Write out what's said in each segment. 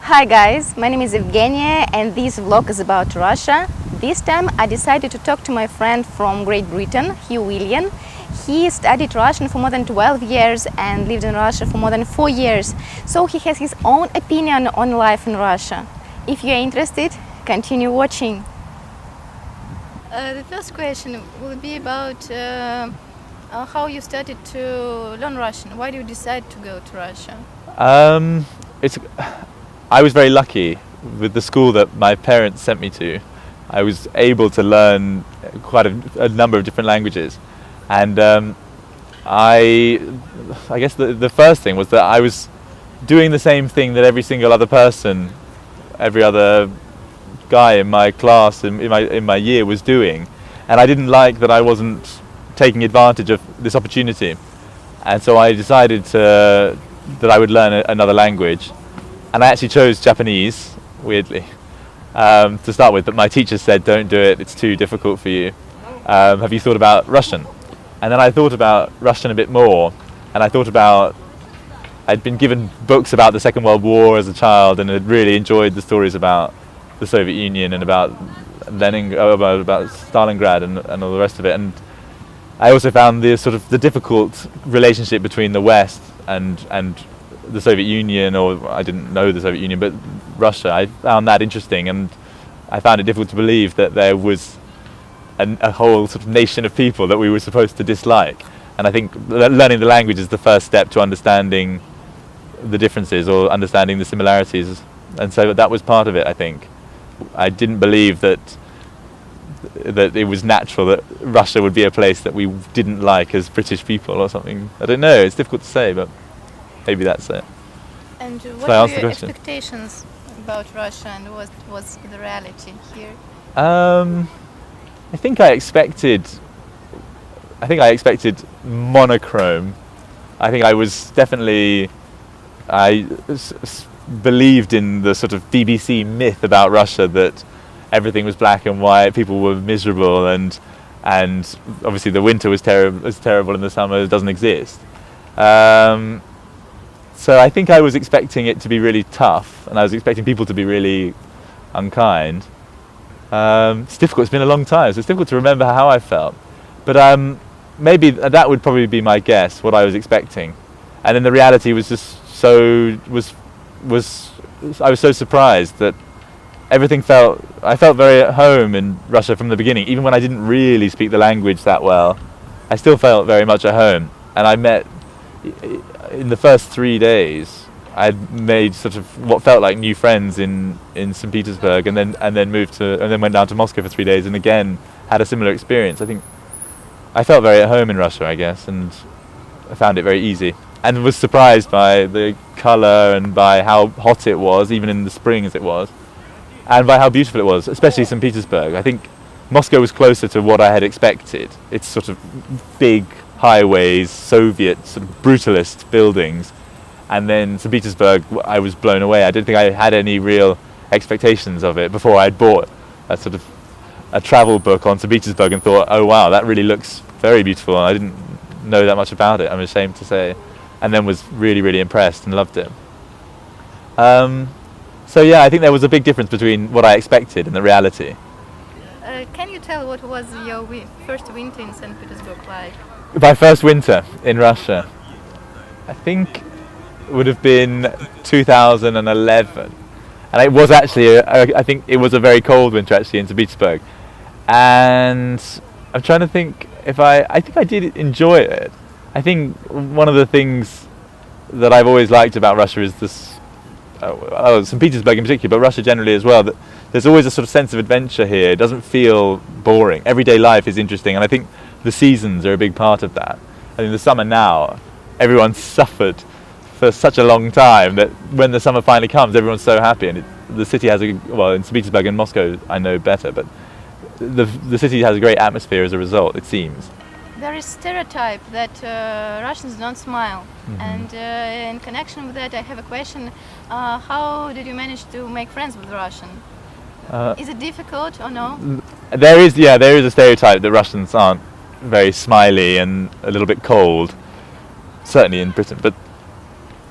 Hi guys, my name is Evgenia and this vlog is about Russia. This time I decided to talk to my friend from Great Britain, Hugh Willian. He studied Russian for more than 12 years and lived in Russia for more than 4 years. So he has his own opinion on life in Russia. If you are interested, continue watching. The first question will be about how you started to learn Russian. Why did you decide to go to Russia? I was very lucky with the school that my parents sent me to. I was able to learn quite a number of different languages, and I guess the first thing was that I was doing the same thing that every single other person, every other guy in my class in my year was doing, and I didn't like that I wasn't taking advantage of this opportunity, and so I decided that I would learn another language. And I actually chose Japanese, weirdly, to start with, but my teacher said, don't do it, it's too difficult for you. Have you thought about Russian? And then I thought about Russian a bit more, and I thought about, I'd been given books about the Second World War as a child, and had really enjoyed the stories about the Soviet Union and about about Stalingrad and all the rest of it. And I also found the difficult relationship between the West and the Soviet Union, or I didn't know the Soviet Union, but Russia. I found that interesting, and I found it difficult to believe that there was a whole sort of nation of people that we were supposed to dislike. And I think learning the language is the first step to understanding the differences or understanding the similarities. And so that was part of it, I think. I didn't believe that it was natural that Russia would be a place that we didn't like as British people or something. I don't know, it's difficult to say, but maybe that's it. And what were your expectations about Russia, and what was the reality here? I think I expected monochrome. I think I was definitely, believed in the sort of BBC myth about Russia that everything was black and white, people were miserable, and obviously the winter was terrible and the summer doesn't exist. So I think I was expecting it to be really tough, and I was expecting people to be really unkind. It's difficult, it's been a long time, so it's difficult to remember how I felt. But maybe that would probably be my guess, what I was expecting. And then the reality was just I was so surprised that I felt very at home in Russia from the beginning. Even when I didn't really speak the language that well, I still felt very much at home. And I met, in the first 3 days, I'd made sort of what felt like new friends in St. Petersburg, and then went down to Moscow for 3 days, and again had a similar experience. I think I felt very at home in Russia, I guess, and I found it very easy, and was surprised by the colour and by how hot it was, even in the spring as it was, and by how beautiful it was, especially St. Petersburg. I think Moscow was closer to what I had expected. It's sort of big highways, Soviet sort of brutalist buildings, and then St. Petersburg, I was blown away. I didn't think I had any real expectations of it before I'd bought a travel book on St. Petersburg and thought, oh wow, that really looks very beautiful, and I didn't know that much about it, I'm ashamed to say, and then was really, really impressed and loved it. So yeah, I think there was a big difference between what I expected and the reality. Can you tell what was your first winter in St. Petersburg like? My first winter in Russia, I think it would have been 2011, and it was actually I think it was a very cold winter actually in St. Petersburg, and I'm trying to think if I think I did enjoy it. I think one of the things that I've always liked about Russia is this, St. Petersburg in particular, but Russia generally as well, that there's always a sort of sense of adventure here. It doesn't feel boring. Everyday life is interesting, and I think the seasons are a big part of that. I think the summer now, everyone's suffered for such a long time that when the summer finally comes, everyone's so happy, and the city has in St. Petersburg and Moscow I know better, but the city has a great atmosphere as a result, it seems. There is stereotype that Russians don't smile, and in connection with that I have a question. How did you manage to make friends with Russian? Is it difficult or no? There is a stereotype that Russians aren't very smiley and a little bit cold, certainly in Britain, but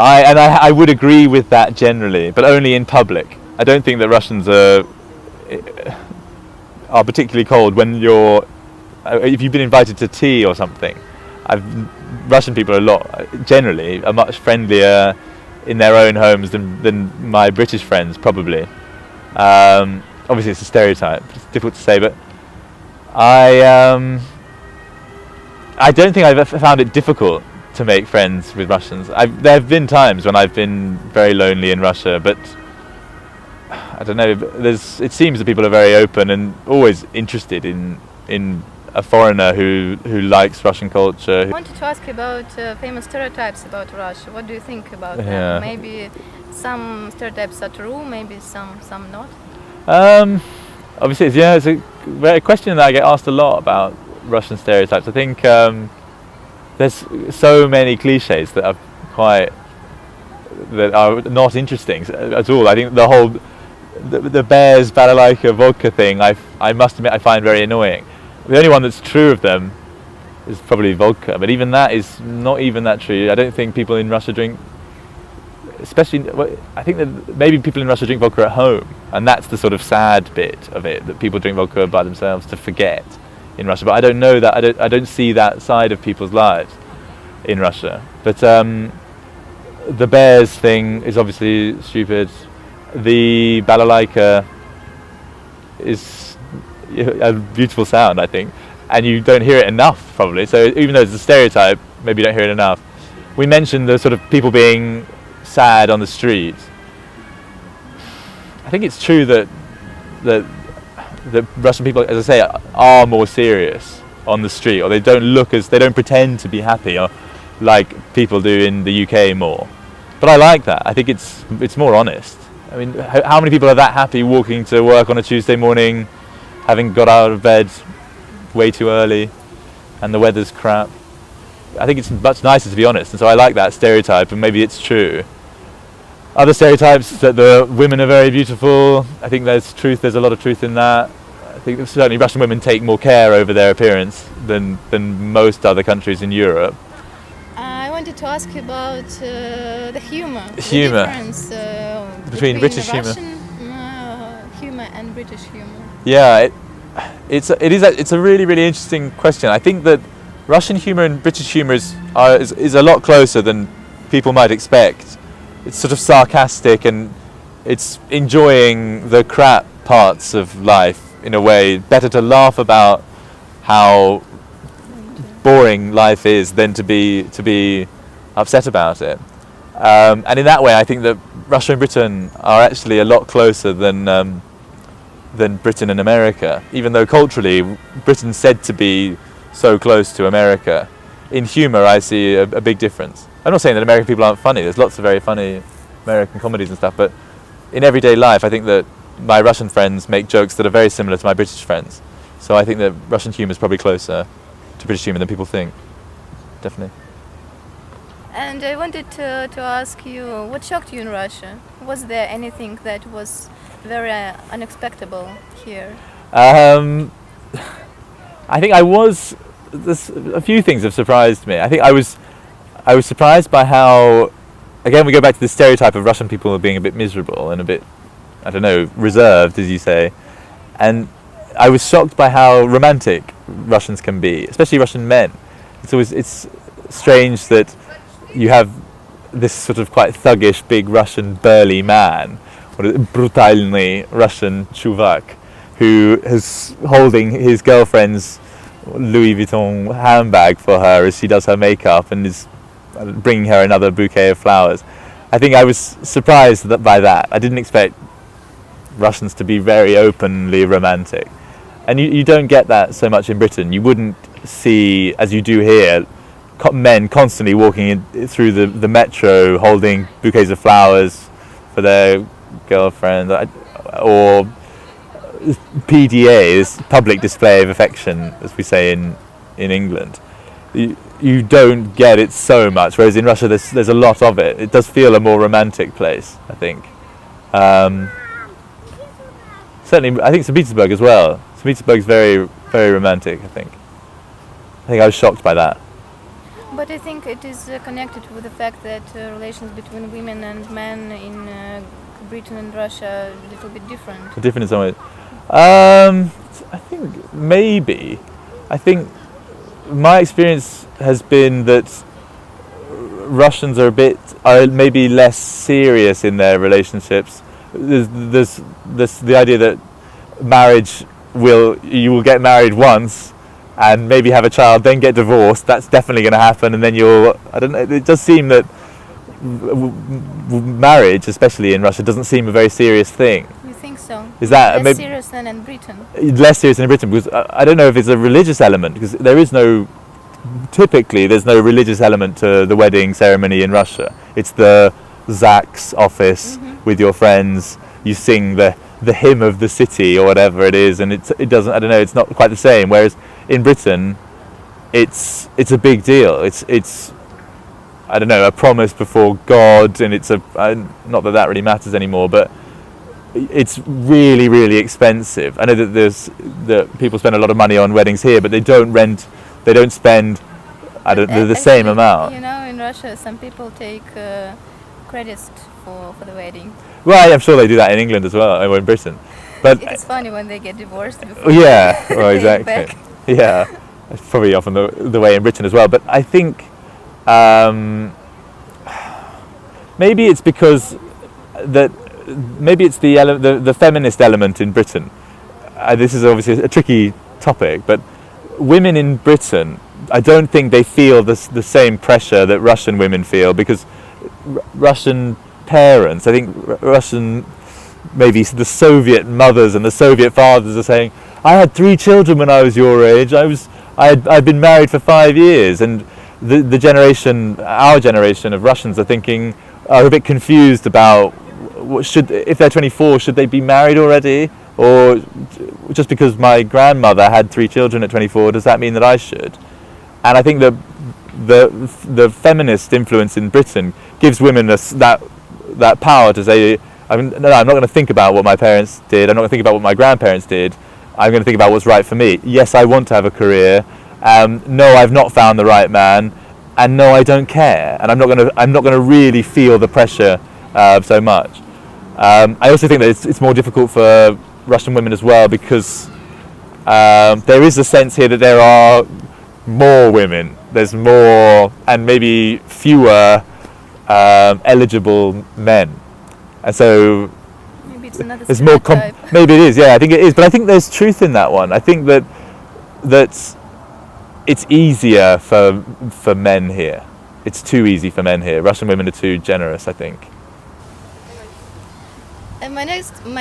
I would agree with that generally, but only in public. I don't think that Russians are particularly cold when you're if you've been invited to tea or something. Russian people generally are much friendlier in their own homes than my British friends, probably. Obviously it's a stereotype, it's difficult to say, but I don't think I've ever found it difficult to make friends with Russians. There have been times when I've been very lonely in Russia, but I don't know, it seems that people are very open and always interested in a foreigner who likes Russian culture. I wanted to ask you about famous stereotypes about Russia. What do you think about them? Yeah. Maybe some stereotypes are true, maybe some not. Obviously, it's a question that I get asked a lot about Russian stereotypes. I think there's so many cliches that are not interesting at all. I think the bears, balalaika, vodka thing, I must admit I find very annoying. The only one that's true of them is probably vodka, but even that is not even that true. I don't think people in Russia drink, I think that maybe people in Russia drink vodka at home, and that's the sort of sad bit of it, that people drink vodka by themselves to forget in Russia. But I don't know that, I don't see that side of people's lives in Russia. But the bears thing is obviously stupid. The balalaika is a beautiful sound, I think, and you don't hear it enough, probably. So even though it's a stereotype, maybe you don't hear it enough. We mentioned the sort of people being sad on the street. I think it's true that Russian people, as I say, are more serious on the street, or they don't pretend to be happy, or like people do in the UK more. But I like that. I think it's more honest. I mean, how many people are that happy walking to work on a Tuesday morning, having got out of bed way too early, and the weather's crap? I think it's much nicer to be honest, and so I like that stereotype, and maybe it's true. Other stereotypes, that the women are very beautiful, I think there's a lot of truth in that. I think certainly Russian women take more care over their appearance than most other countries in Europe. I wanted to ask you about the humor. Humor. The difference between British Russian humor and British humor. Yeah, it's a really, really interesting question. I think that Russian humor and British humor is a lot closer than people might expect. It's sort of sarcastic, and it's enjoying the crap parts of life in a way. Better to laugh about how boring life is than to be upset about it. And in that way, I think that Russia and Britain are actually a lot closer than Britain and America, even though culturally Britain's said to be so close to America. In humour, I see a big difference. I'm not saying that American people aren't funny. There's lots of very funny American comedies and stuff, but in everyday life, I think that my Russian friends make jokes that are very similar to my British friends. So I think that Russian humour is probably closer to British humour than people think. Definitely. And I wanted to ask you, what shocked you in Russia? Was there anything that was very unexpected here? I think there's a few things have surprised me. I think I was surprised by how, again, we go back to the stereotype of Russian people being a bit miserable and a bit, I don't know, reserved, as you say. And I was shocked by how romantic Russians can be, especially Russian men. It's strange that you have this sort of quite thuggish, big Russian burly man, brutalny Russian chuvak, who is holding his girlfriend's Louis Vuitton handbag for her as she does her makeup and is bringing her another bouquet of flowers. I think I was surprised by that. I didn't expect Russians to be very openly romantic. And you don't get that so much in Britain. You wouldn't see, as you do here, men constantly walking through the metro holding bouquets of flowers for their girlfriend, or PDAs, public display of affection, as we say in England. You don't get it so much, whereas in Russia there's a lot of it. It does feel a more romantic place, I think. Certainly, I think St. Petersburg as well. St. Petersburg's very, very romantic, I think. I was shocked by that. But I think it is connected with the fact that relations between women and men in Britain and Russia are a little bit different. Different in some ways. I think maybe. I think my experience has been that Russians are maybe less serious in their relationships. There's the idea that you will get married once and maybe have a child, then get divorced. That's definitely going to happen, and then I don't know. It does seem that marriage, especially in Russia, doesn't seem a very serious thing. You think so? Is that less serious than in Britain? Less serious than in Britain, because I don't know if it's a religious element, because typically there's no religious element to the wedding ceremony in Russia. It's the Zak's office with your friends. You sing the hymn of the city or whatever it is, and it doesn't. I don't know. It's not quite the same. Whereas in Britain, it's a big deal. It's I don't know, a promise before God, and it's not that really matters anymore, but it's really, really expensive. I know that people spend a lot of money on weddings here, but they don't spend the same amount. You know, in Russia, some people take credits for the wedding. Well, I'm sure they do that in England as well, or in Britain. But it's funny when they get divorced before. Yeah, well, exactly. Yeah, it's probably often the way in Britain as well. But I think maybe it's because maybe it's the feminist element in Britain. This is obviously a tricky topic, but women in Britain, I don't think they feel the same pressure that Russian women feel, because Russian parents, I think maybe the Soviet mothers and the Soviet fathers are saying, I had 3 children when I was your age, I'd been married for 5 years, and our generation of Russians are a bit confused about if they're 24, should they be married already? Or just because my grandmother had 3 children at 24, does that mean that I should? And I think the feminist influence in Britain gives women that power to say, no, I'm not going to think about what my parents did, I'm not going to think about what my grandparents did, I'm going to think about what's right for me. Yes, I want to have a career, no, I've not found the right man, and no, I don't care, and I'm not going to really feel the pressure so much. I also think that it's more difficult for Russian women as well, because there is a sense here that there are more women, there's more and maybe fewer eligible men, and so maybe it's another there's more maybe it is, yeah, I think it is, but I think there's truth in that one. I think that it's easier for men here. It's too easy for men here. Russian women are too generous, I think. And my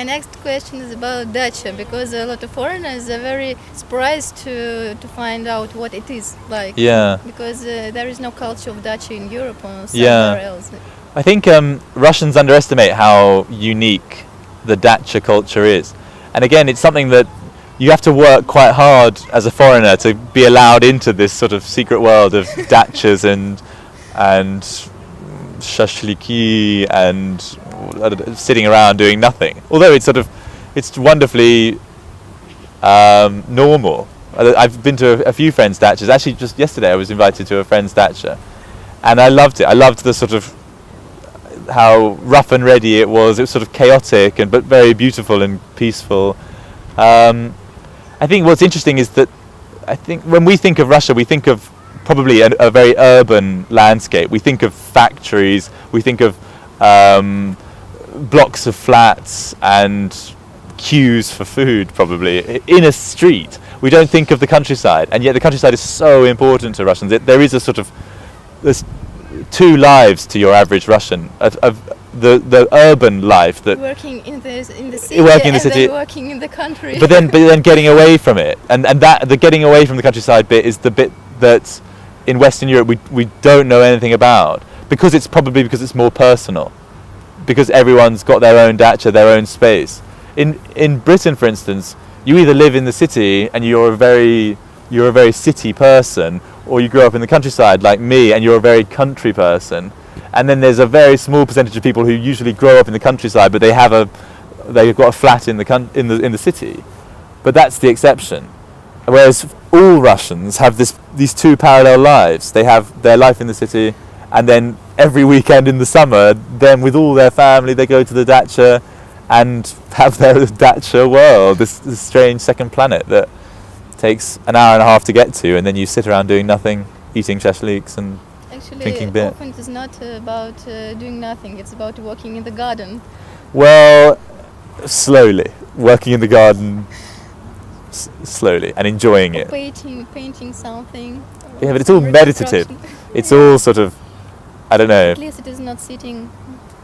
next question is about dacha, because a lot of foreigners are very surprised to find out what it is like. Yeah. Because there is no culture of dacha in Europe or somewhere else. I think Russians underestimate how unique the dacha culture is. And again, it's something that you have to work quite hard as a foreigner to be allowed into this sort of secret world of dachas and shashliki and sitting around doing nothing. Although it's wonderfully normal. I've been to a few friends' dachas. Actually, just yesterday I was invited to a friend's dacha, and I loved it. I loved the sort of how rough and ready it was. It was sort of chaotic but very beautiful and peaceful. I think what's interesting is that I think when we think of Russia, we think of probably a very urban landscape. We think of factories, we think of blocks of flats and queues for food, probably, in a street. We don't think of the countryside, and yet the countryside is so important to Russians. There is there's 2 lives to your average Russian. The urban life, that working in the city, then working in the country, but then getting away from it, and that the getting away from the countryside bit is the bit that in Western Europe we don't know anything about, because it's more personal, because everyone's got their own dacha, their own space. In Britain, for instance, you either live in the city and you're a very city person, or you grow up in the countryside like me and you're a very country person. And then there's a very small percentage of people who usually grow up in the countryside, but they've got a flat in the city. But that's the exception. Whereas all Russians have these two parallel lives. They have their life in the city, and then every weekend in the summer, then with all their family, they go to the dacha and have their dacha world, this strange second planet that takes an hour and a half to get to, and then you sit around doing nothing, eating shashliks and drinking beer. Often it is not about doing nothing, it's about walking in the garden. Well, slowly. Working in the garden slowly and enjoying it. Painting something. Yeah, but it's all meditative. It's all sort of, I don't know. At least it is not sitting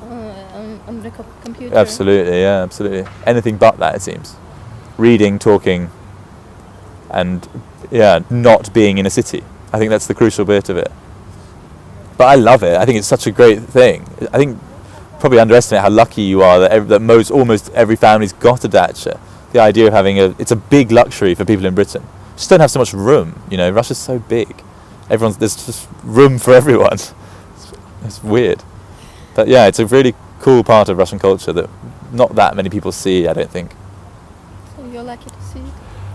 on the computer. Absolutely, yeah, absolutely. Anything but that, it seems. Reading, talking, and not being in a city. I think that's the crucial bit of it. But I love it. I think it's such a great thing. I think probably underestimate how lucky you are that almost every family's got a dacha. The idea of having it's a big luxury for people in Britain. Just don't have so much room. Russia's so big. There's just room for everyone. It's weird. But yeah, it's a really cool part of Russian culture that not that many people see, I don't think. So you're lucky to see it?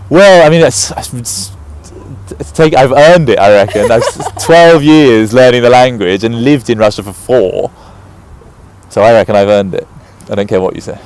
Well, I mean, I've earned it, I reckon. I've 12 years learning the language and lived in Russia for 4. So I reckon I've earned it. I don't care what you say.